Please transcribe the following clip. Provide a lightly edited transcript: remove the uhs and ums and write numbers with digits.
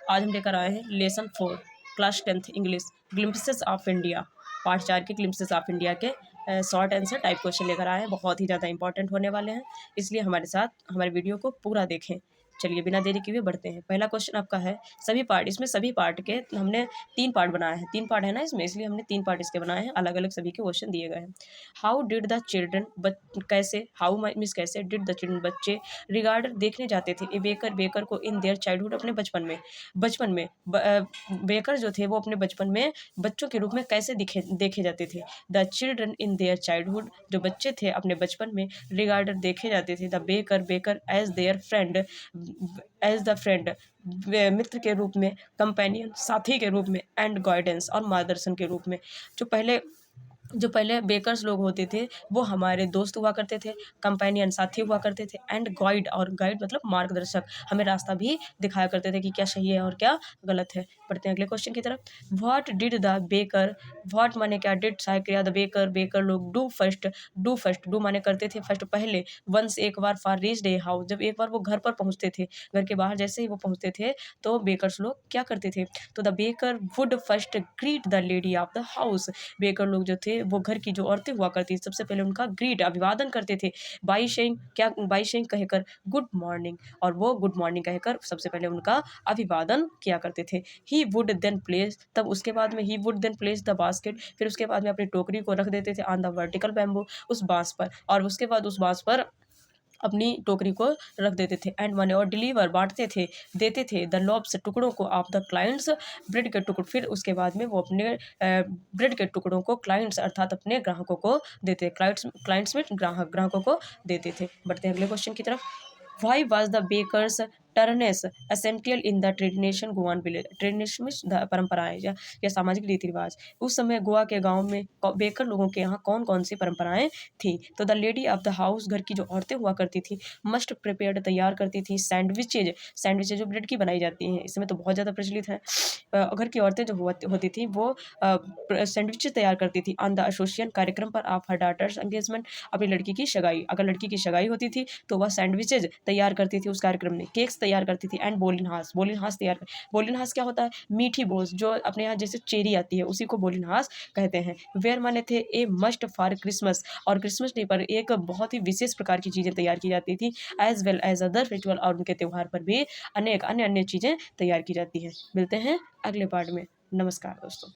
आज हम लेकर आए हैं lesson 4 class 10th English glimpses of India part 4 के ग्लिम्पसेस ऑफ इंडिया के शॉर्ट आंसर टाइप क्वेश्चन लेकर आए हैं। बहुत ही ज़्यादा इंपॉर्टेंट होने वाले हैं, इसलिए हमारे साथ हमारे वीडियो को पूरा देखें। चलिए बिना देरी किए बढ़ते हैं। पहला क्वेश्चन आपका है सभी पार्ट, इसमें सभी पार्ट के हमने 3 पार्ट बनाए हैं। 3 पार्ट है ना इसमें, इसलिए हमने 3 पार्ट इसके बनाए हैं। अलग अलग सभी के क्वेश्चन दिए गए हैं। हाउ डिड द चिल्ड्रन कैसे, हाउ मीन्स कैसे, डिड द चिल्ड्रन बच्चे रिगार्ड देखने जाते थे ए बेकर, बेकर को इन देयर चाइल्डहुड अपने बचपन में बेकर जो थे वो अपने बचपन में बच्चों के रूप में कैसे देखे जाते थे। The children in their childhood, जो बच्चे थे अपने बचपन में रिगार्डेड देखे जाते थे the baker, baker as their friend, as the friend मित्र के रूप में, कंपेनियन साथी के रूप में, एंड गाइडेंस और मार्गदर्शन के रूप में। जो पहले बेकर्स लोग होते थे वो हमारे दोस्त हुआ करते थे, कंपेनियन साथी हुआ करते थे, एंड गाइड, और गाइड मतलब मार्गदर्शक, हमें रास्ता भी दिखाया करते थे कि क्या सही है और क्या गलत है। पढ़ते हैं अगले क्वेश्चन की तरफ। What did the baker, what माने क्या, डिड सहाय क्रिया, द बेकर बेकर लोग डू फर्स्ट, डू माने करते थे, फर्स्ट पहले, वंस एक बार, फॉर रीच डे हाउस जब एक बार वो घर पर पहुंचते थे, घर के बाहर जैसे ही वो पहुंचते थे तो बेकर्स लोग क्या करते थे, तो the baker would first greet the lady of the house, baker लोग जो थे वो घर की जो औरतें हुआ करती सबसे पहले उनका ग्रीट अभिवादन करते थे, बाई शेइंग, क्या बाई शेइंग कहकर गुड मॉर्निंग, और वो गुड मॉर्निंग कहकर सबसे पहले उनका अभिवादन किया करते थे। ही वुड देन प्लेस, तब उसके बाद में he would then place the basket, फिर उसके बाद में अपनी टोकरी को रख देते थे ऑन द वर्टिकल बैम्बू, उस बांस पर, और उसके बाद उस बांस पर अपनी टोकरी को रख देते थे, एंड मनी और डिलीवर बांटते थे, देते थे द लॉब्स टुकड़ों को ऑफ द क्लाइंट्स, ब्रेड के टुकड़े, फिर उसके बाद में वो अपने ब्रेड के टुकड़ों को क्लाइंट्स अर्थात अपने ग्राहकों को देते, क्लाइंट्स में ग्राहकों को देते थे। बढ़ते हैं अगले क्वेश्चन की तरफ। Why was the baker's furnace essential in the traditional Goan village, ट्रेडिनेशन में परंपराएं या सामाजिक रीति रिवाज, उस समय गोवा के गांव में बेकर लोगों के यहाँ कौन कौन सी परंपराएं थी। तो the lady of the house, घर की जो औरतें हुआ करती थी, मस्ट प्रिपेयर्ड तैयार करती थी सैंडविचेज जो ब्रेड की बनाई जाती हैं, इसमें तो बहुत ज़्यादा प्रचलित है। घर की औरतें जो होती थी वो सैंडविचेज तैयार करती थी ऑन द एसोसिएशन कार्यक्रम पर ऑफ हर डॉटर्स एंगेजमेंट, अपनी लड़की की सगाई, अगर लड़की की सगाई होती थी तो वह सैंडविचेज तैयार करती थी उस कार्यक्रम में, केक्स तैयार करती थी, एंड बोलिनहास तैयार कर, बोलिनहास क्या होता है, मीठी बोस, जो अपने यहाँ जैसे चेरी आती है उसी को बोलिनहास कहते हैं। वेयर माने थे ए मस्ट फॉर क्रिसमस, और क्रिसमस डे पर एक बहुत ही विशेष प्रकार की चीज़ें तैयार की जाती थी, as well as other festival, और उनके त्यौहार पर भी अनेक अन्य चीज़ें तैयार की जाती हैं। मिलते हैं अगले पार्ट में। नमस्कार दोस्तों।